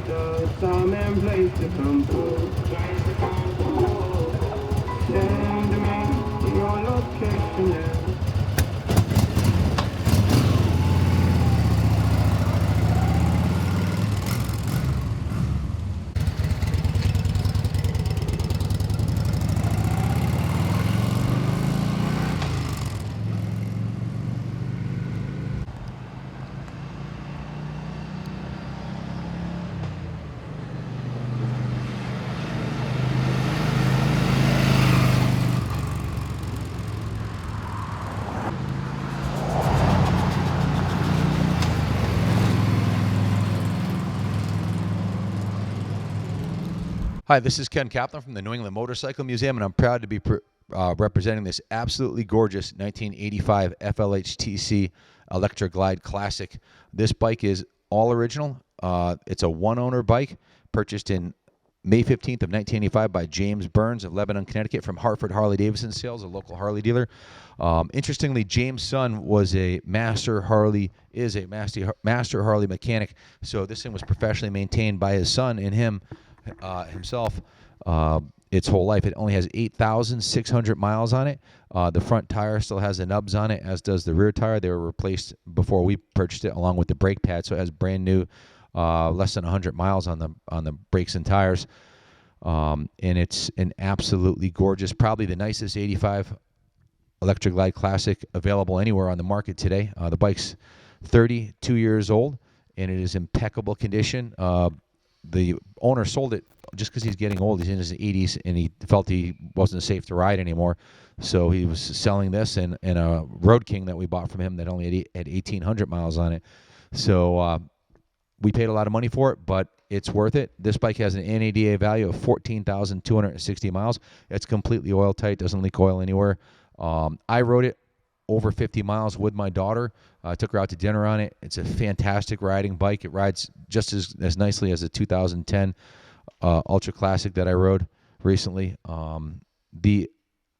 Time and place to come through. Send me your location now. Hi, this is Ken Kaplan from the New England Motorcycle Museum, and I'm proud to be representing this absolutely gorgeous 1985 FLHTC Electra Glide Classic. This bike is all original. It's a one-owner bike purchased in May 15th of 1985 by James Burns of Lebanon, Connecticut from Hartford Harley-Davidson Sales, a local Harley dealer. Interestingly, James' son is a master Harley mechanic, so this thing was professionally maintained by his son and himself its whole life. It only has 8,600 miles on it. The front tire still has the nubs on it, as does the rear tire. They were replaced before we purchased it, along with the brake pad, so it has brand new, less than 100 miles on the brakes and tires. And it's an absolutely gorgeous, probably the nicest 85 Electra Glide Classic available anywhere on the market today. The bike's 32 years old, and it is impeccable condition. The owner sold it just because he's getting old. He's in his 80s, and he felt he wasn't safe to ride anymore. So he was selling this and a Road King that we bought from him that only had 1,800 miles on it. So we paid a lot of money for it, but it's worth it. This bike has an NADA value of 14,260 miles. It's completely oil tight, doesn't leak oil anywhere. I rode it over 50 miles with my daughter. I took her out to dinner on it. It's a fantastic riding bike. It rides just as nicely as a 2010 Ultra Classic that I rode recently. The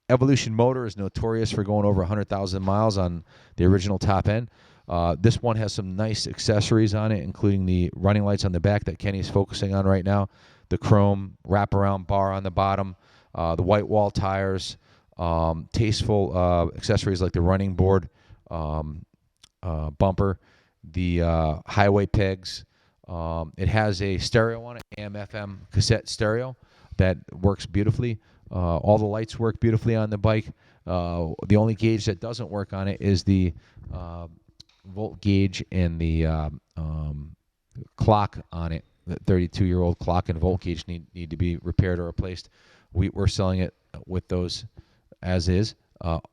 Evolution motor is notorious for going over 100,000 miles on the original top end. This one has some nice accessories on it, including the running lights on the back that Kenny's focusing on right now, the chrome wraparound bar on the bottom, the white wall tires, tasteful accessories like the running board bumper, the highway pegs. It has a stereo on it, AM/FM cassette stereo that works beautifully. All the lights work beautifully on the bike. The only gauge that doesn't work on it is the volt gauge and the clock on it. The 32-year-old clock and volt gauge need to be repaired or replaced. We're selling it with those as is.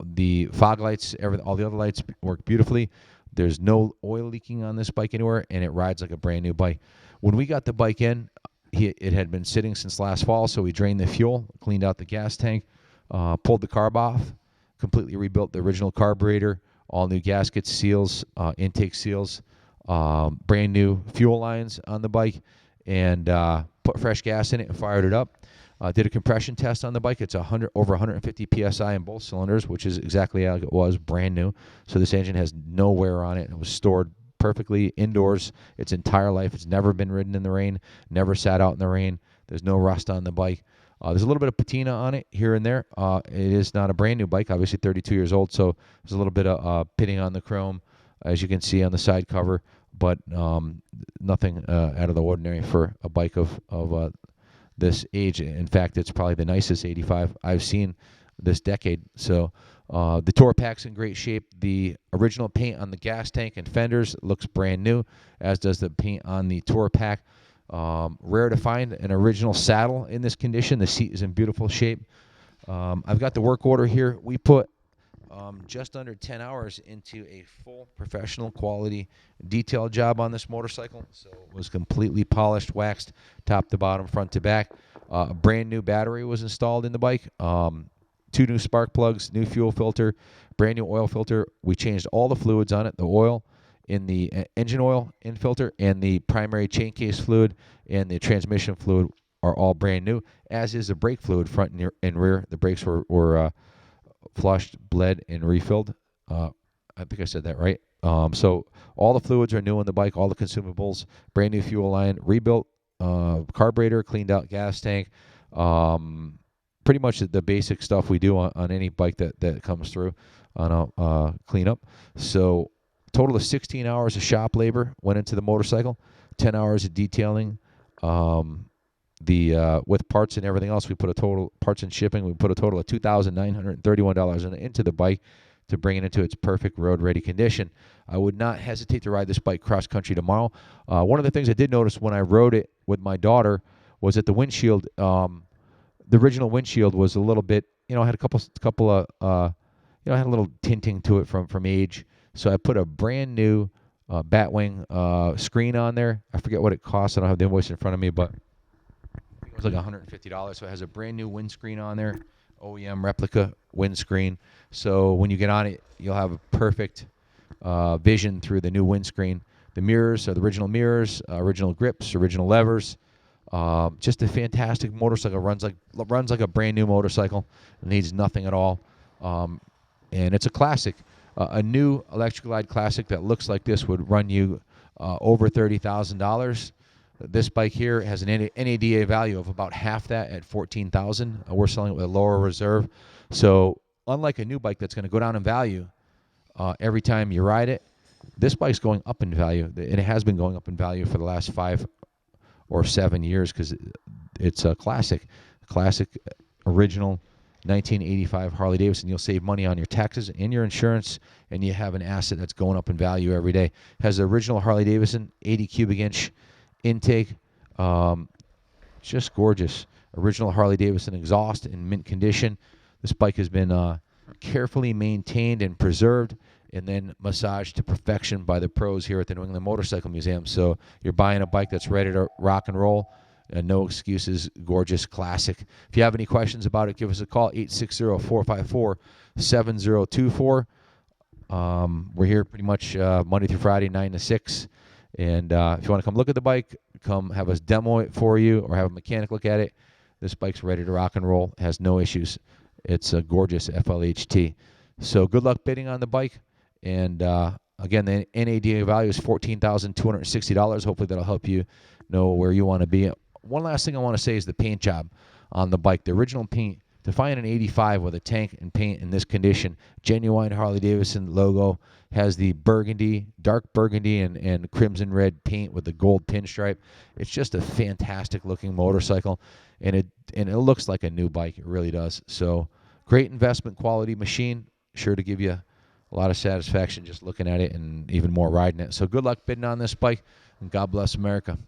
The fog lights, all the other lights work beautifully. There's no oil leaking on this bike anywhere, and it rides like a brand new bike. When we got the bike in, it had been sitting since last fall, so we drained the fuel, cleaned out the gas tank, pulled the carb off, completely rebuilt the original carburetor, all new gaskets, seals, intake seals, brand new fuel lines on the bike, and put fresh gas in it and fired it up. Did a compression test on the bike. It's over 150 PSI in both cylinders, which is exactly how it was, brand new. So this engine has no wear on it. It was stored perfectly indoors its entire life. It's never been ridden in the rain, never sat out in the rain. There's no rust on the bike. There's a little bit of patina on it here and there. It is not a brand new bike, obviously 32 years old, so there's a little bit of pitting on the chrome, as you can see on the side cover, but nothing out of the ordinary for a bike of this age. In fact, it's probably the nicest 85 I've seen this decade. So the Tour Pack's in great shape. The original paint on the gas tank and fenders looks brand new, as does the paint on the Tour Pack. Rare to find an original saddle in this condition. The seat is in beautiful shape. I've got the work order here. We put just under 10 hours into a full professional quality detail job on this motorcycle. So it was completely polished, waxed, top to bottom, front to back. A brand new battery was installed in the bike. 2 new spark plugs, new fuel filter, brand new oil filter. We changed all the fluids on it, the oil in the engine oil in filter, and the primary chain case fluid and the transmission fluid are all brand new, as is the brake fluid front and rear. The brakes were flushed, bled, and refilled. I think I said that right. So all the fluids are new on the bike, all the consumables, brand new fuel line, rebuilt carburetor, cleaned out gas tank. Pretty much the basic stuff we do on any bike that comes through on a cleanup. So total of 16 hours of shop labor went into the motorcycle, 10 hours of detailing. With parts and everything else, we put a total parts and shipping. We put a total of $2,931 into the bike to bring it into its perfect road-ready condition. I would not hesitate to ride this bike cross-country tomorrow. One of the things I did notice when I rode it with my daughter was that the windshield, the original windshield was a little bit, had a couple of, had a little tinting to it from age. So I put a brand new Batwing screen on there. I forget what it cost. I don't have the invoice in front of me, but I think it was like $150. So it has a brand new windscreen on there, OEM replica windscreen. So when you get on it, you'll have a perfect vision through the new windscreen. The mirrors are the original mirrors, original grips, original levers. Just a fantastic motorcycle. Runs like a brand new motorcycle. It needs nothing at all. And it's a classic. A new Electric Glide Classic that looks like this would run you over $30,000. This bike here has an NADA value of about half that at $14,000. We're selling it with a lower reserve. So unlike a new bike that's going to go down in value every time you ride it, this bike's going up in value. And it has been going up in value for the last 5 or 7 years because it's a classic original 1985 Harley-Davidson. You'll save money on your taxes and your insurance, and you have an asset that's going up in value every day. Has the original Harley-Davidson 80 cubic inch intake. Just gorgeous. Original Harley-Davidson exhaust in mint condition. This bike has been carefully maintained and preserved and then massaged to perfection by the pros here at the New England Motorcycle Museum. So you're buying a bike that's ready to rock and roll. No excuses, gorgeous, classic. If you have any questions about it, give us a call, 860-454-7024. We're here pretty much Monday through Friday, 9 to 6. And if you want to come look at the bike, come have us demo it for you or have a mechanic look at it. This bike's ready to rock and roll, has no issues. It's a gorgeous FLHT. So good luck bidding on the bike. And again, the NADA value is $14,260. Hopefully that'll help you know where you want to be. One last thing I want to say is the paint job on the bike. The original paint, to find an 85 with a tank and paint in this condition, genuine Harley-Davidson logo, has the burgundy, dark burgundy and crimson red paint with the gold pinstripe. It's just a fantastic looking motorcycle, and it looks like a new bike. It really does. So great investment quality machine, sure to give you a lot of satisfaction just looking at it and even more riding it. So good luck bidding on this bike, and God bless America.